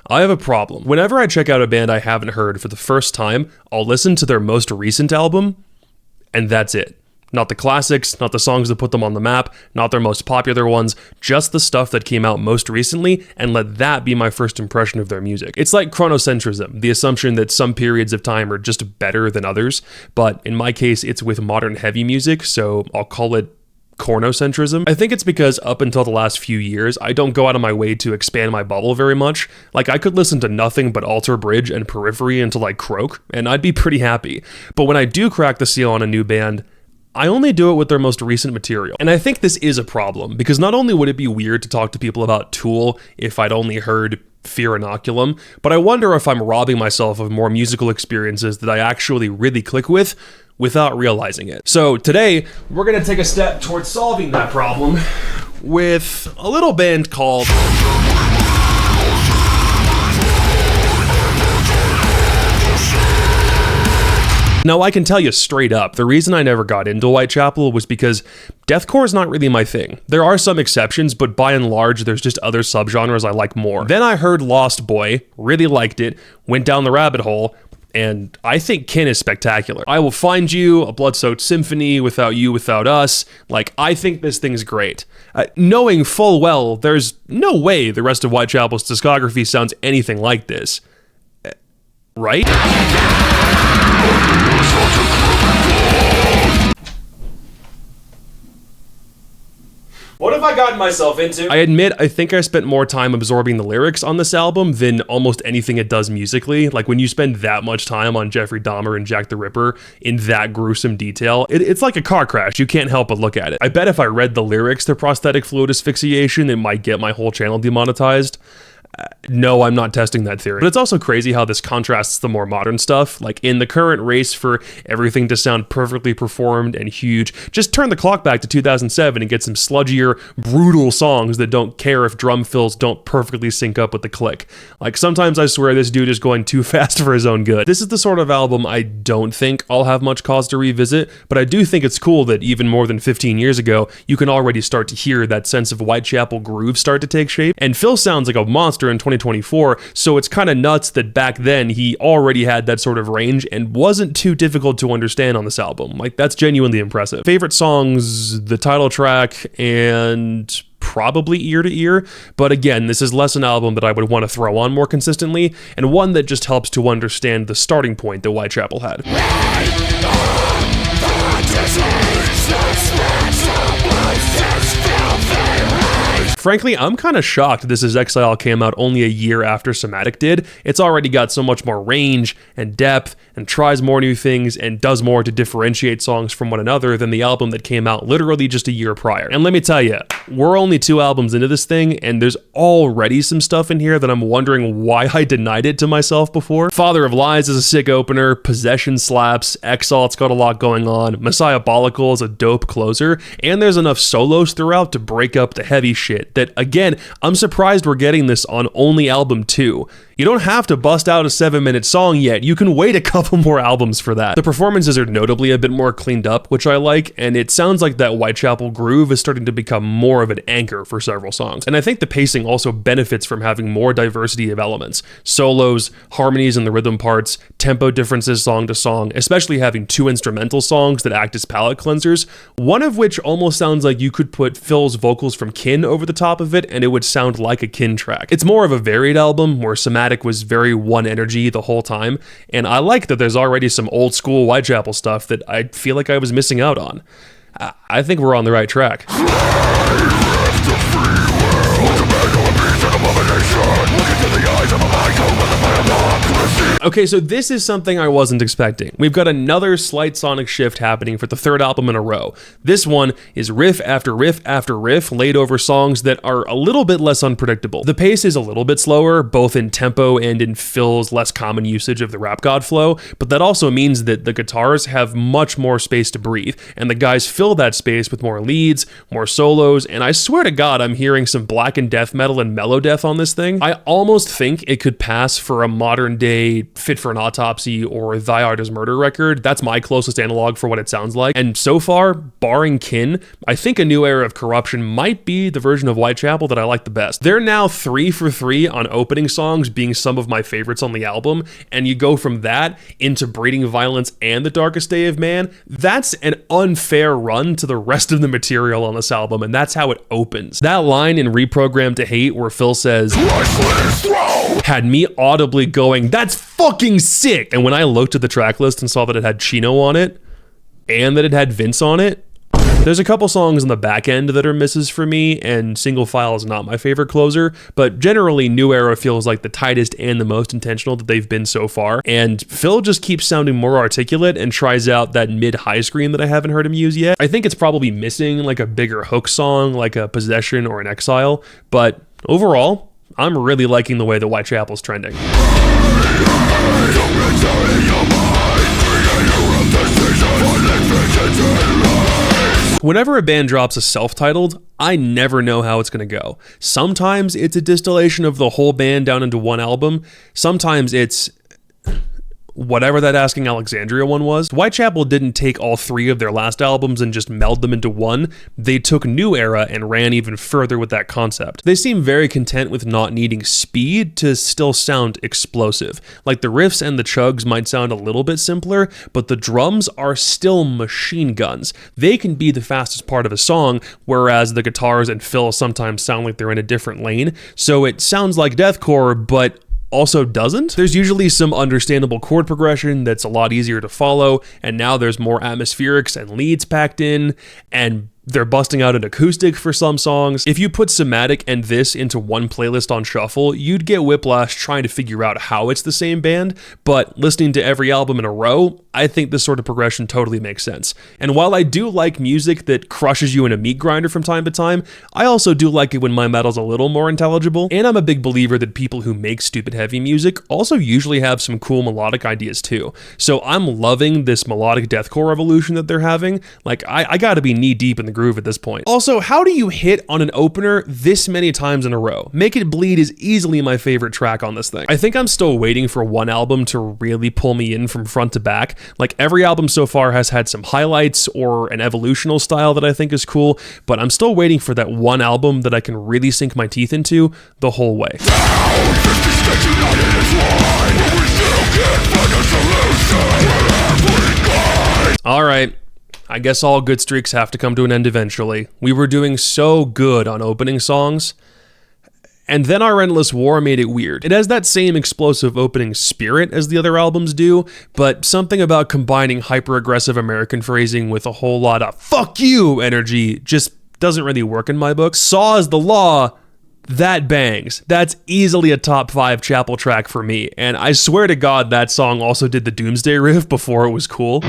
I have a problem. Whenever I check out a band I haven't heard for the first time, I'll listen to their most recent album, and that's it. Not the classics, not the songs that put them on the map, not their most popular ones, just the stuff that came out most recently, and let that be my first impression of their music. It's like chronocentrism, the assumption that some periods of time are just better than others, but in my case, it's with modern heavy music, so I'll call it cornocentrism. I think it's because up until the last few years, I don't go out of my way to expand my bubble very much. Like, I could listen to nothing but Alter Bridge and Periphery until I croak, and I'd be pretty happy. But when I do crack the seal on a new band, I only do it with their most recent material. And I think this is a problem, because not only would it be weird to talk to people about Tool if I'd only heard Fear Inoculum, but I wonder if I'm robbing myself of more musical experiences that I actually really click with without realizing it. So today, we're gonna take a step towards solving that problem with a little band called Now, I can tell you straight up, the reason I never got into Whitechapel was because deathcore is not really my thing. There are some exceptions, but by and large, there's just other subgenres I like more. Then I heard Lost Boy, really liked it, went down the rabbit hole, and I think Kin is spectacular. I Will Find You, A Blood-Soaked Symphony, Without You, Without Us. Like, I think this thing's great. Knowing full well, there's no way the rest of Whitechapel's discography sounds anything like this. Right? What have I gotten myself into? I admit, I think I spent more time absorbing the lyrics on this album than almost anything it does musically. Like, when you spend that much time on Jeffrey Dahmer and Jack the Ripper in that gruesome detail, it's like a car crash. You can't help but look at it. I bet if I read the lyrics to Prosthetic Fluid Asphyxiation, it might get my whole channel demonetized. No, I'm not testing that theory. But it's also crazy how this contrasts the more modern stuff. Like, in the current race for everything to sound perfectly performed and huge, just turn the clock back to 2007 and get some sludgier, brutal songs that don't care if drum fills don't perfectly sync up with the click. Like, sometimes I swear this dude is going too fast for his own good. This is the sort of album I don't think I'll have much cause to revisit, but I do think it's cool that even more than 15 years ago, you can already start to hear that sense of Whitechapel groove start to take shape. And Phil sounds like a monster in 2024, so it's kind of nuts that back then he already had that sort of range and wasn't too difficult to understand on this album. Like, that's genuinely impressive. Favorite songs, the title track, and probably Ear to Ear, but again, this is less an album that I would want to throw on more consistently, and one that just helps to understand the starting point that Whitechapel had. Frankly, I'm kind of shocked this Is Exile came out only a year after Somatic did. It's already got so much more range and depth and tries more new things and does more to differentiate songs from one another than the album that came out literally just a year prior. And let me tell you, we're only 2 albums into this thing, and there's already some stuff in here that I'm wondering why I denied it to myself before. Father of Lies is a sick opener, Possession slaps, Exalt's got a lot going on, Messiahbolical is a dope closer, and there's enough solos throughout to break up the heavy shit that, again, I'm surprised we're getting this on only album 2. You don't have to bust out a 7-minute song yet, you can wait a couple more albums for that. The performances are notably a bit more cleaned up, which I like, and it sounds like that Whitechapel groove is starting to become more of an anchor for several songs. And I think the pacing also benefits from having more diversity of elements. Solos, harmonies in the rhythm parts, tempo differences song to song, especially having 2 instrumental songs that act as palate cleansers, one of which almost sounds like you could put Phil's vocals from Kin over the top of it and it would sound like a Kin track. It's more of a varied album where Somatic was very one energy the whole time, and I like that there's already some old school Whitechapel stuff that I feel like I was missing out on. I think we're on the right track. Okay, so this is something I wasn't expecting. We've got another slight sonic shift happening for the 3rd album in a row. This one is riff after riff after riff laid over songs that are a little bit less unpredictable. The pace is a little bit slower, both in tempo and in Phil's less common usage of the rap god flow, but that also means that the guitars have much more space to breathe, and the guys fill that space with more leads, more solos, and I swear to God I'm hearing some black and death metal and mellow death on this thing. I almost think it could pass for a modern day Fit for an Autopsy or Thy Art Is Murder record. That's my closest analog for what it sounds like. And so far, barring Kin, I think A New Era of Corruption might be the version of Whitechapel that I like the best. They're now 3 for 3 on opening songs being some of my favorites on the album, and you go from that into Breeding Violence and The Darkest Day of Man. That's an unfair run to the rest of the material on this album, and that's how it opens. That line in Reprogrammed to Hate where Phil says, had me audibly going, that's fucking sick! And when I looked at the track list and saw that it had Chino on it, and that it had Vince on it, there's a couple songs on the back end that are misses for me, and Single File is not my favorite closer, but generally New Era feels like the tightest and the most intentional that they've been so far, and Phil just keeps sounding more articulate and tries out that mid-high screen that I haven't heard him use yet. I think it's probably missing like a bigger hook song, like a Possession or an Exile, but overall, I'm really liking the way that Whitechapel's trending. Whenever a band drops a self-titled, I never know how it's going to go. Sometimes it's a distillation of the whole band down into one album. Sometimes it's whatever that Asking Alexandria one was. Whitechapel didn't take all 3 of their last albums and just meld them into one. They took New Era and ran even further with that concept. They seem very content with not needing speed to still sound explosive. Like the riffs and the chugs might sound a little bit simpler, but the drums are still machine guns. They can be the fastest part of a song, whereas the guitars and Phil sometimes sound like they're in a different lane. So it sounds like deathcore, but also doesn't. There's usually some understandable chord progression that's a lot easier to follow, and now there's more atmospherics and leads packed in, and they're busting out an acoustic for some songs. If you put Somatic and this into one playlist on shuffle, you'd get whiplash trying to figure out how it's the same band, but listening to every album in a row, I think this sort of progression totally makes sense. And while I do like music that crushes you in a meat grinder from time to time, I also do like it when my metal's a little more intelligible, and I'm a big believer that people who make stupid heavy music also usually have some cool melodic ideas too. So I'm loving this melodic deathcore revolution that they're having. Like, I gotta be knee deep in the groove at this point. Also, how do you hit on an opener this many times in a row? Make It Bleed is easily my favorite track on this thing. I think I'm still waiting for one album to really pull me in from front to back. Like, every album so far has had some highlights or an evolutional style that I think is cool, but I'm still waiting for that one album that I can really sink my teeth into the whole way. All right. I guess all good streaks have to come to an end eventually. We were doing so good on opening songs, and then our Endless War made it weird. It has that same explosive opening spirit as the other albums do, but something about combining hyper-aggressive American phrasing with a whole lot of "fuck you" energy just doesn't really work in my book. Saw Is the Law, that bangs. That's easily a top 5 Chapel track for me, and I swear to God that song also did the Doomsday riff before it was cool.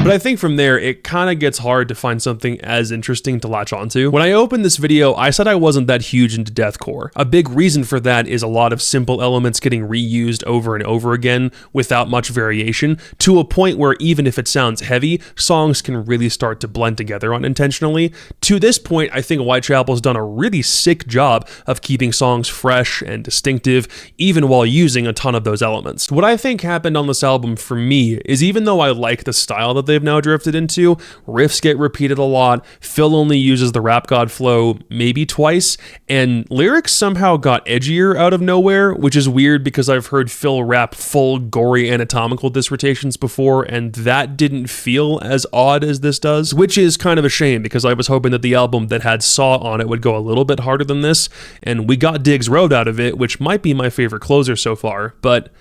But I think from there, it kind of gets hard to find something as interesting to latch onto. When I opened this video, I said I wasn't that huge into deathcore. A big reason for that is a lot of simple elements getting reused over and over again without much variation, to a point where even if it sounds heavy, songs can really start to blend together unintentionally. To this point, I think Whitechapel's done a really sick job of keeping songs fresh and distinctive, even while using a ton of those elements. What I think happened on this album for me is, even though I like the style that they've now drifted into, riffs get repeated a lot, Phil only uses the rap god flow maybe twice, and lyrics somehow got edgier out of nowhere, which is weird because I've heard Phil rap full gory anatomical dissertations before, and that didn't feel as odd as this does, which is kind of a shame because I was hoping that the album that had Saw on it would go a little bit harder than this, and we got Diggs Road out of it, which might be my favorite closer so far. But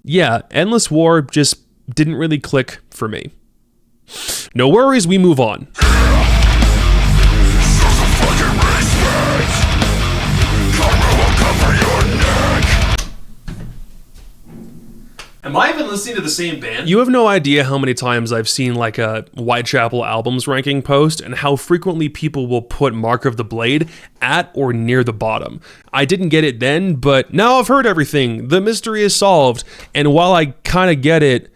yeah, Endless War just didn't really click for me. No worries, we move on. Am I even listening to the same band? You have no idea how many times I've seen like a Whitechapel albums ranking post and how frequently people will put Mark of the Blade at or near the bottom. I didn't get it then, but now I've heard everything. The mystery is solved, and while I kind of get it,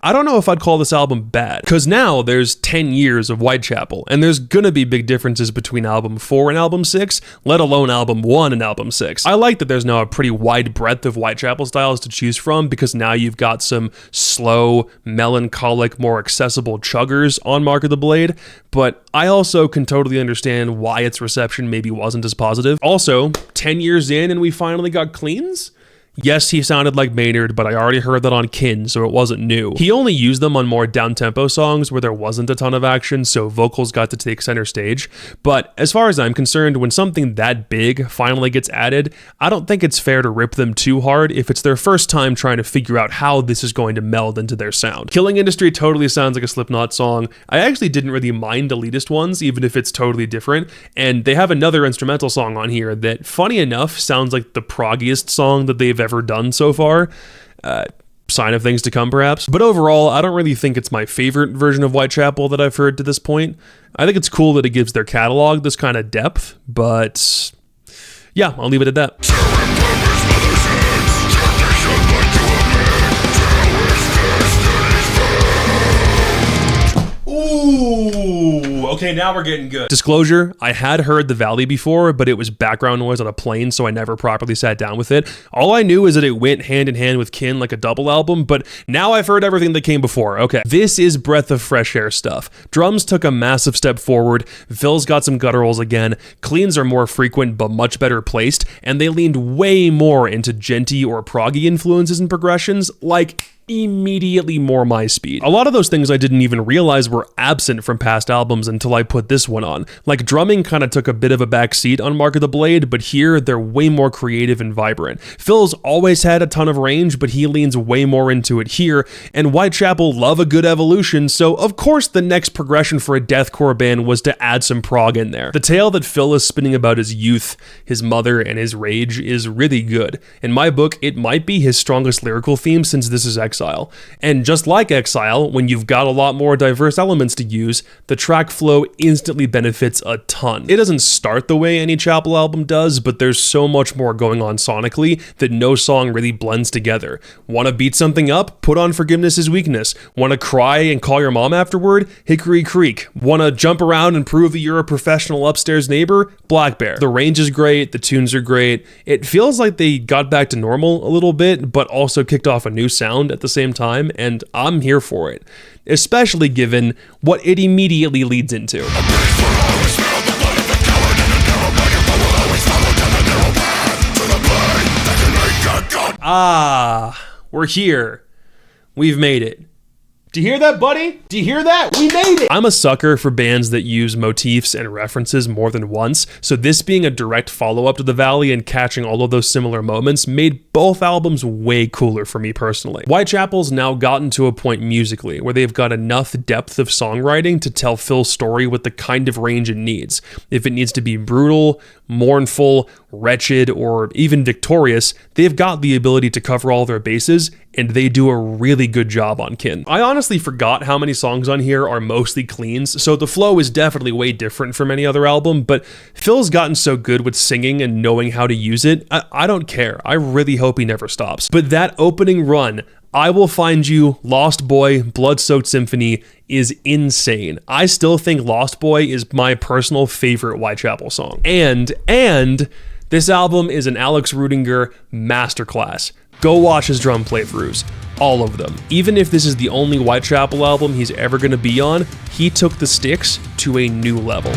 I don't know if I'd call this album bad, because now there's 10 years of Whitechapel, and there's gonna be big differences between album 4 and album 6, let alone album 1 and album 6. I like that there's now a pretty wide breadth of Whitechapel styles to choose from, because now you've got some slow, melancholic, more accessible chuggers on Mark of the Blade, but I also can totally understand why its reception maybe wasn't as positive. Also, 10 years in and we finally got cleans? Yes, he sounded like Maynard, but I already heard that on Kin, so it wasn't new. He only used them on more down-tempo songs where there wasn't a ton of action, so vocals got to take center stage. But as far as I'm concerned, when something that big finally gets added, I don't think it's fair to rip them too hard if it's their first time trying to figure out how this is going to meld into their sound. Killing Industry totally sounds like a Slipknot song. I actually didn't really mind Elitist ones, even if it's totally different, and they have another instrumental song on here that, funny enough, sounds like the proggiest song that they've ever done so far. Sign of things to come, perhaps. But overall, I don't really think it's my favorite version of Whitechapel that I've heard to this point. I think it's cool that it gives their catalog this kind of depth, but yeah, I'll leave it at that. Ooh, okay, now we're getting good. Disclosure, I had heard The Valley before, but it was background noise on a plane, so I never properly sat down with it. All I knew is that it went hand in hand with Kin like a double album, but now I've heard everything that came before. Okay, this is breath of fresh air stuff. Drums took a massive step forward, Phil's got some gutturals again, cleans are more frequent but much better placed, and they leaned way more into djenty or proggy influences and progressions, like immediately more my speed. A lot of those things I didn't even realize were absent from past albums until I put this one on. Like, drumming kind of took a bit of a back seat on Mark of the Blade, but here they're way more creative and vibrant. Phil's always had a ton of range, but he leans way more into it here, and Whitechapel love a good evolution, so of course the next progression for a deathcore band was to add some prog in there. The tale that Phil is spinning about his youth, his mother, and his rage is really good. In my book, it might be his strongest lyrical theme since This Is Exile. And just like Exile, when you've got a lot more diverse elements to use, the track flow instantly benefits a ton. It doesn't start the way any Chapel album does, but there's so much more going on sonically that no song really blends together. Want to beat something up? Put on Forgiveness is Weakness. Want to cry and call your mom afterward? Hickory Creek. Want to jump around and prove that you're a professional upstairs neighbor? Black Bear. The range is great, the tunes are great. It feels like they got back to normal a little bit, but also kicked off a new sound at the same time, and I'm here for it, especially given what it immediately leads into. Ah, we're here. We've made it. Do you hear that, buddy? Do you hear that? We made it! I'm a sucker for bands that use motifs and references more than once, so this being a direct follow-up to The Valley and catching all of those similar moments made both albums way cooler for me personally. Whitechapel's now gotten to a point musically where they've got enough depth of songwriting to tell Phil's story with the kind of range it needs. If it needs to be brutal, mournful, wretched, or even victorious, they've got the ability to cover all their bases, and they do a really good job on Kin. I honestly forgot how many songs on here are mostly cleans, so the flow is definitely way different from any other album, but Phil's gotten so good with singing and knowing how to use it, I don't care. I really hope he never stops. But that opening run, I Will Find You, Lost Boy, Blood-Soaked Symphony, is insane. I still think Lost Boy is my personal favorite Whitechapel song. And this album is an Alex Rudinger masterclass. Go watch his drum playthroughs. All of them. Even if this is the only Whitechapel album he's ever going to be on, he took the sticks to a new level.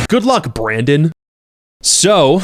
Good luck, Brandon. So,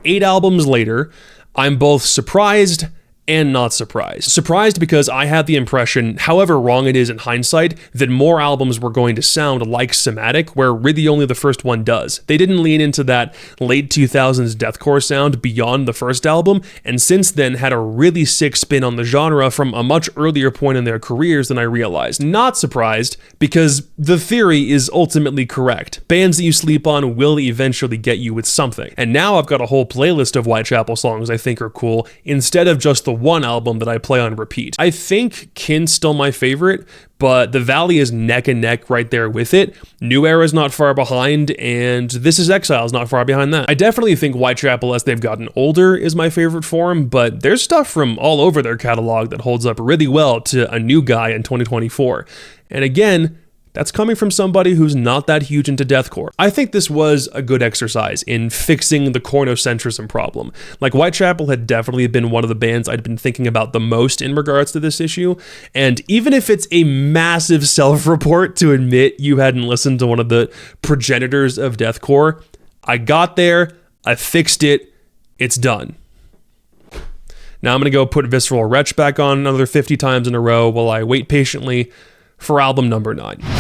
8 albums later, I'm both surprised and not surprised. Surprised because I had the impression, however wrong it is in hindsight, that more albums were going to sound like Somatic, where really only the first one does. They didn't lean into that late 2000s deathcore sound beyond the first album, and since then had a really sick spin on the genre from a much earlier point in their careers than I realized. Not surprised, because the theory is ultimately correct. Bands that you sleep on will eventually get you with something. And now I've got a whole playlist of Whitechapel songs I think are cool, instead of just the one album that I play on repeat. I think Kin's still my favorite, but the Valley is neck and neck right there with it. New Era is not far behind, and This Is Exile is not far behind that. I definitely think Whitechapel, as they've gotten older, is my favorite form, but there's stuff from all over their catalog that holds up really well to a new guy in 2024. And again, that's coming from somebody who's not that huge into deathcore. I think this was a good exercise in fixing the cornocentrism problem. Like, Whitechapel had definitely been one of the bands I'd been thinking about the most in regards to this issue, and even if it's a massive self-report to admit you hadn't listened to one of the progenitors of deathcore, I got there, I fixed it, it's done. Now I'm gonna go put Visceral Wretch back on another 50 times in a row while I wait patiently for album number 9.